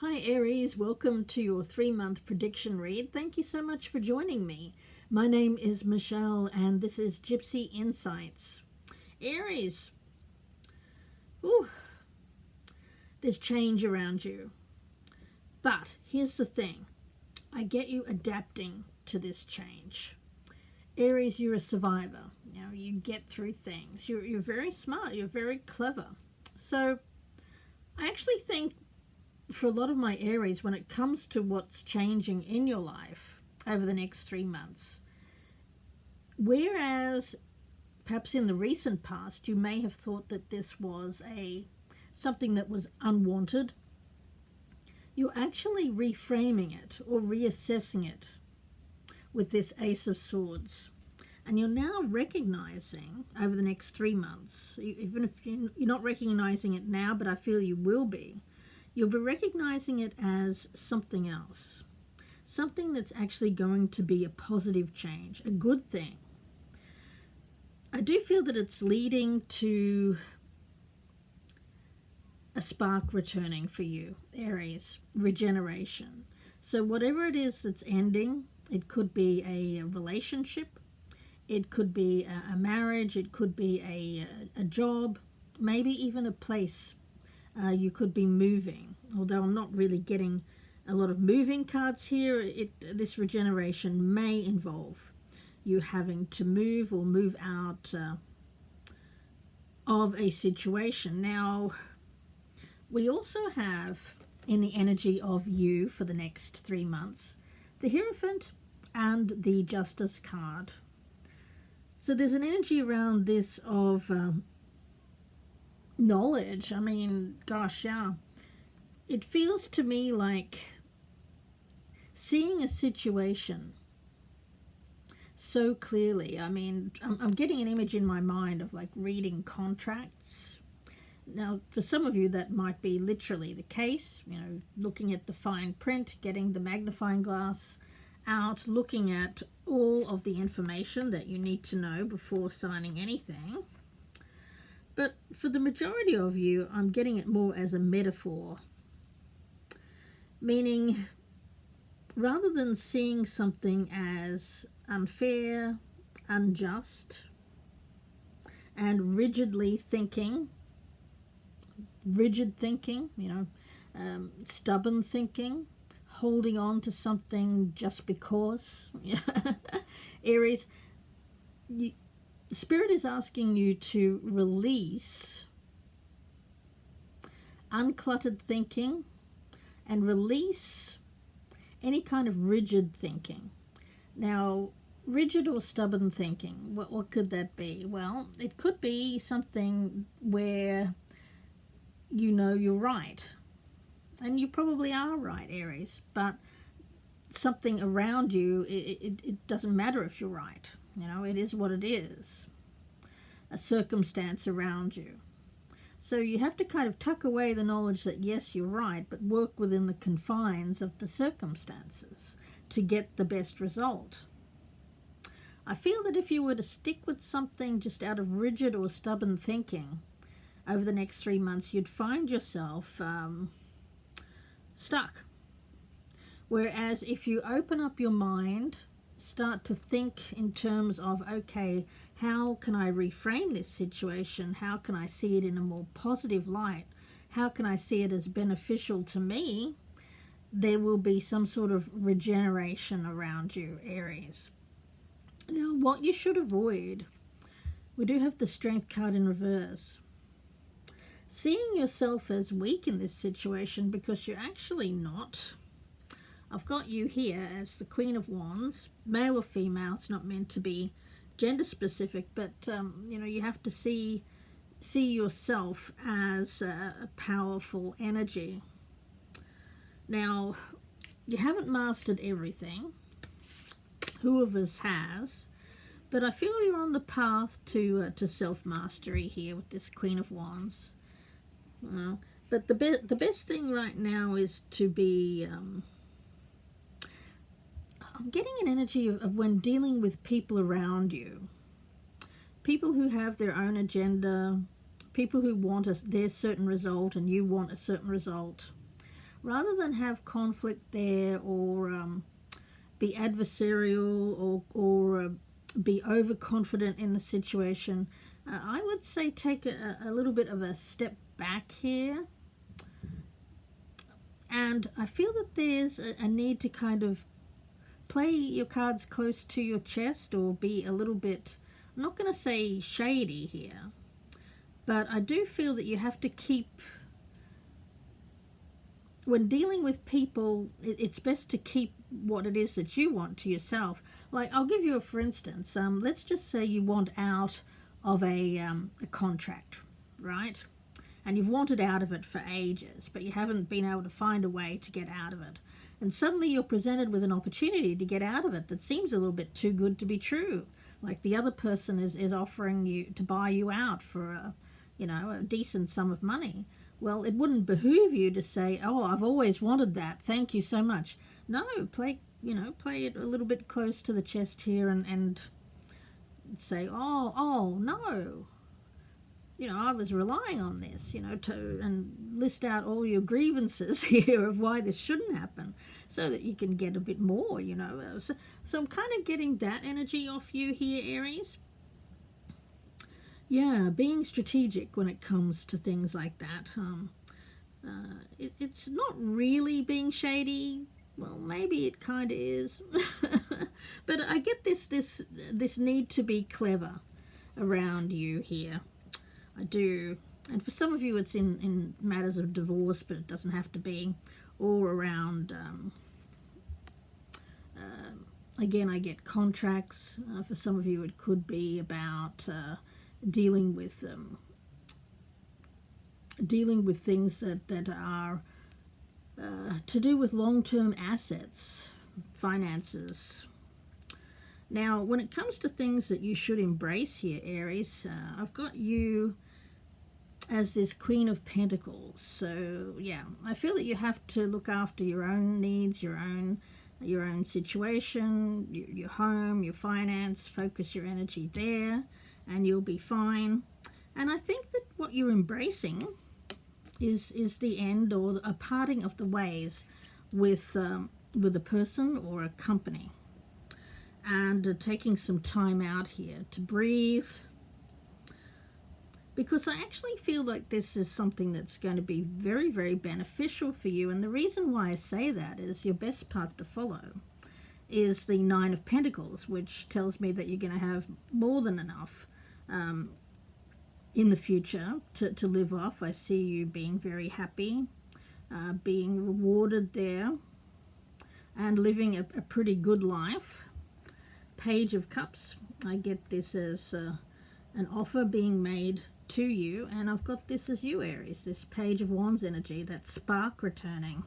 Hi Aries, welcome to your 3-month prediction read. Thank you so much for joining me. My name is Michelle and this is Gypsy Insights. Aries, there's change around you. But here's the thing, I get you adapting to this change. Aries, you're a survivor. You get through things. You're very smart, you're very clever. So I actually think for a lot of my Aries, when it comes to what's changing in your life over the next 3 months, whereas perhaps in the recent past you may have thought that this was something that was unwanted, you're actually reframing it or reassessing it with this Ace of Swords. And you're now recognizing over the next 3 months, even if you're not recognizing it now, but I feel you will be, you'll be recognizing it as something else. Something that's actually going to be a positive change, a good thing. I do feel that it's leading to a spark returning for you, Aries, regeneration. So whatever it is that's ending, it could be a relationship, it could be a marriage, it could be a job, maybe even a place. You could be moving, although I'm not really getting a lot of moving cards here. This regeneration may involve you having to move or move out of a situation. Now, we also have in the energy of you for the next 3 months, the Hierophant and the Justice card. So there's an energy around this of knowledge. I mean, gosh, yeah. It feels to me like seeing a situation so clearly. I mean, I'm getting an image in my mind of like reading contracts. Now, for some of you, that might be literally the case, looking at the fine print, getting the magnifying glass out, looking at all of the information that you need to know before signing anything. But for the majority of you, I'm getting it more as a metaphor. Meaning, rather than seeing something as unfair, unjust, and rigid thinking, stubborn thinking, holding on to something just because. Aries, Spirit is asking you to release uncluttered thinking and release any kind of rigid thinking. Now, rigid or stubborn thinking, what could that be? Well, it could be something where you're right. And you probably are right, Aries, but something around you, it doesn't matter if you're right. It is what it is. A circumstance around you. So you have to kind of tuck away the knowledge that yes, you're right, but work within the confines of the circumstances to get the best result. I feel that if you were to stick with something just out of rigid or stubborn thinking over the next 3 months, you'd find yourself stuck. Whereas if you open up your mind, start to think in terms of, okay, how can I reframe this situation? How can I see it in a more positive light? How can I see it as beneficial to me? There will be some sort of regeneration around you, Aries. Now, what you should avoid, we do have the Strength card in reverse. Seeing yourself as weak in this situation because you're actually not. I've got you here as the Queen of Wands, male or female. It's not meant to be gender specific, but you have to see yourself as a powerful energy. Now, you haven't mastered everything. Who of us has? But I feel you're on the path to self-mastery here with this Queen of Wands. But the best thing right now is to be... I'm getting an energy of when dealing with people around you. People who have their own agenda, people who want their certain result and you want a certain result. rather than have conflict there, or be adversarial, or be overconfident in the situation. I would say take a little bit of a step back here. And I feel that there's a need to kind of play your cards close to your chest, or be a little bit, I'm not going to say shady here, but I do feel that you have to keep, when dealing with people, it's best to keep what it is that you want to yourself. Like, I'll give you a for instance. Let's just say you want out of a contract, right? And you've wanted out of it for ages, but you haven't been able to find a way to get out of it. And suddenly you're presented with an opportunity to get out of it that seems a little bit too good to be true. Like the other person is offering you to buy you out for a decent sum of money. Well, it wouldn't behoove you to say, "Oh, I've always wanted that. Thank you so much." No, play it a little bit close to the chest here, and say, "Oh, no. I was relying on this, and list out all your grievances here of why this shouldn't happen, so that you can get a bit more, So I'm kind of getting that energy off you here, Aries. Yeah, being strategic when it comes to things like that. It's not really being shady. Well, maybe it kind of is. But I get this need to be clever around you here. I do. And for some of you it's in matters of divorce, but it doesn't have to be. Or around, again, I get contracts. For some of you it could be about dealing with things that are to do with long-term assets, finances. Now, when it comes to things that you should embrace here, Aries, I've got you as this Queen of Pentacles. So yeah, I feel that you have to look after your own needs, your own situation, your home, your finance. Focus your energy there, and you'll be fine. And I think that what you're embracing is the end, or a parting of the ways with a person or a company, and taking some time out here to breathe, because I actually feel like this is something that's going to be very, very beneficial for you. And the reason why I say that is your best path to follow is the Nine of Pentacles, which tells me that you're going to have more than enough in the future to live off. I see you being very happy, being rewarded there, and living a pretty good life. Page of Cups, I get this as an offer being made to you, and I've got this as you, Aries, this Page of Wands energy, that spark returning.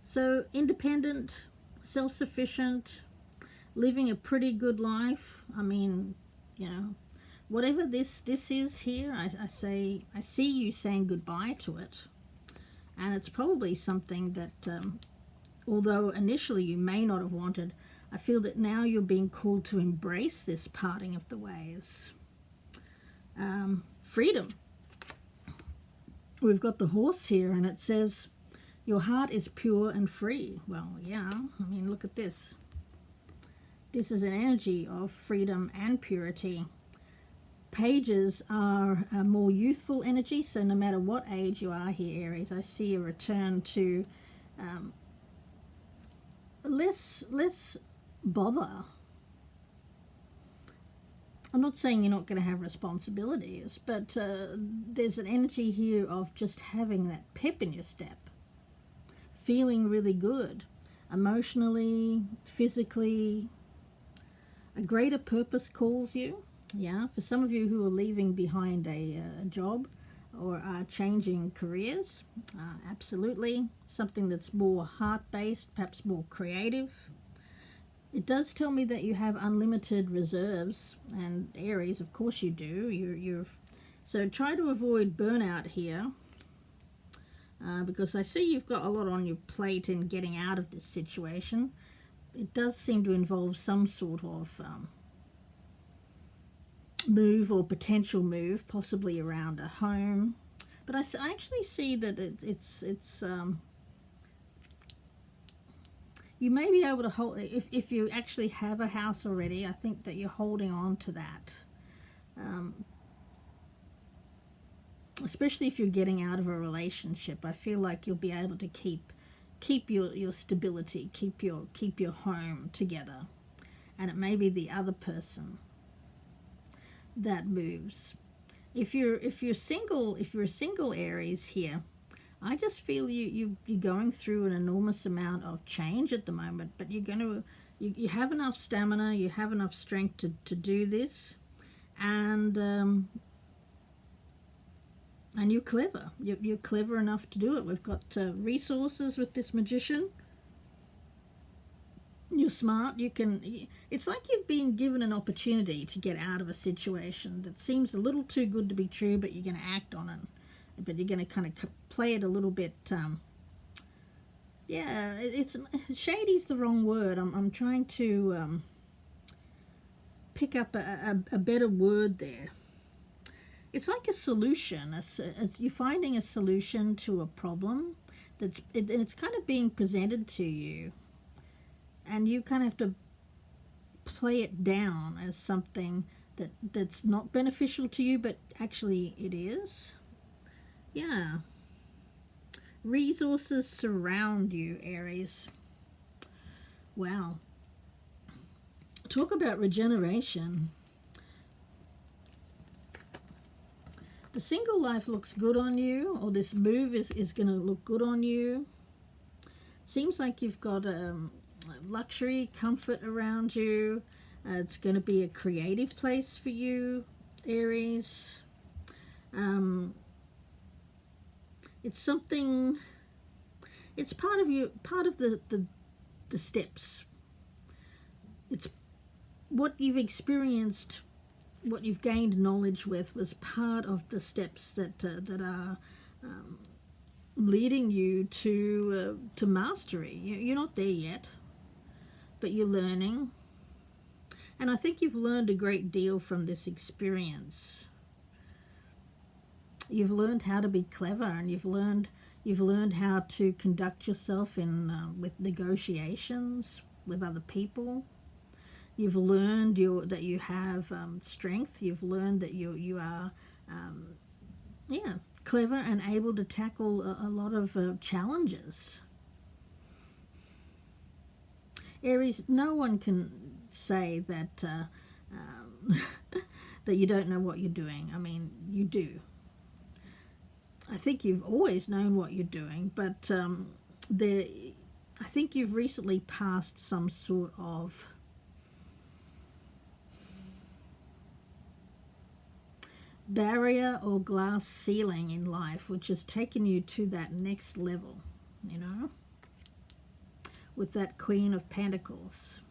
So independent, self-sufficient, living a pretty good life. I mean, whatever this is here, I see you saying goodbye to it. And it's probably something that, although initially you may not have wanted, I feel that now you're being called to embrace this parting of the ways. Freedom. We've got the Horse here, and it says, your heart is pure and free. Well, yeah, I mean, look at this. This is an energy of freedom and purity. Pages are a more youthful energy, so no matter what age you are here, Aries, I see a return to less bother. I'm not saying you're not going to have responsibilities, but there's an energy here of just having that pep in your step, feeling really good, emotionally, physically. A greater purpose calls you. Yeah, for some of you who are leaving behind a job or are changing careers, absolutely. Something that's more heart-based, perhaps more creative. It does tell me that you have unlimited reserves, and Aries, of course you do. So try to avoid burnout here, because I see you've got a lot on your plate in getting out of this situation. It does seem to involve some sort of move or potential move, possibly around a home. But I actually see that it's you may be able to hold, if you actually have a house already, I think that you're holding on to that. Especially if you're getting out of a relationship, I feel like you'll be able to keep your stability, keep your home together. And it may be the other person that moves. If you're single, if you're a single Aries here, I just feel you're going through an enormous amount of change at the moment, but you have enough stamina, you have enough strength to do this, and you're clever. You're clever enough to do it. We've got resources with this magician. You're smart. It's like you've been given an opportunity to get out of a situation that seems a little too good to be true, but you're going to act on it. But you're going to kind of play it a little bit. It's shady's the wrong word. I'm trying to pick up a better word there. It's like a solution. You're finding a solution to a problem and it's kind of being presented to you, and you kind of have to play it down as something that's not beneficial to you, but actually it is. Yeah. Resources surround you, Aries. Wow. Talk about regeneration. The single life looks good on you, or this move is going to look good on you. Seems like you've got luxury, comfort around you. It's going to be a creative place for you, Aries. It's something, it's part of the steps. It's what you've experienced, what you've gained knowledge with was part of the steps that are leading you to mastery. You're not there yet, but you're learning. And I think you've learned a great deal from this experience. You've learned how to be clever, and you've learned how to conduct yourself with negotiations with other people. You've learned that you have strength. You've learned that you are clever and able to tackle a lot of challenges. Aries, no one can say that that you don't know what you're doing. I mean, you do. I think you've always known what you're doing, but I think you've recently passed some sort of barrier or glass ceiling in life, which has taken you to that next level, with that Queen of Pentacles.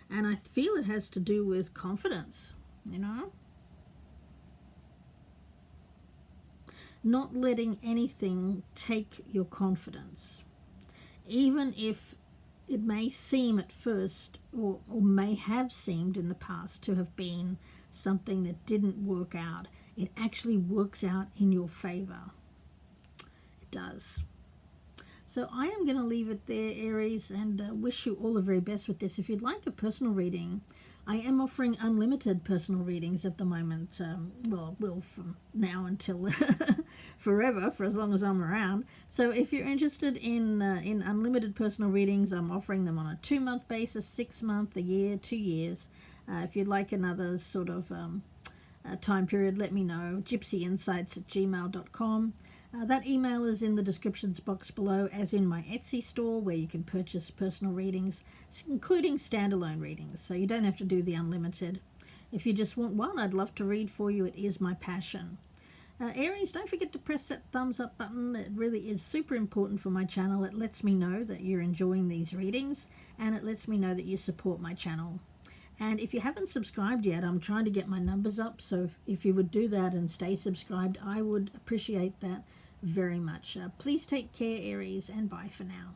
And I feel it has to do with confidence, not letting anything take your confidence, even if it may seem at first, or may have seemed in the past to have been something that didn't work out. It actually works out in your favor. It does. So I am going to leave it there, Aries, and wish you all the very best with this. If you'd like a personal reading, I am offering unlimited personal readings at the moment. Will from now until forever, for as long as I'm around. So if you're interested in unlimited personal readings, I'm offering them on a 2-month basis, 6 month, a year, 2 years. If you'd like another sort of time period, let me know. gypsyinsights@gmail.com. That email is in the descriptions box below, as in my Etsy store, where you can purchase personal readings, including standalone readings, so you don't have to do the unlimited. If you just want one, I'd love to read for you. It is my passion. Aries, don't forget to press that thumbs up button. It really is super important for my channel. It lets me know that you're enjoying these readings, and it lets me know that you support my channel. And if you haven't subscribed yet, I'm trying to get my numbers up, so if you would do that and stay subscribed, I would appreciate that very much. Please take care, Aries, and bye for now.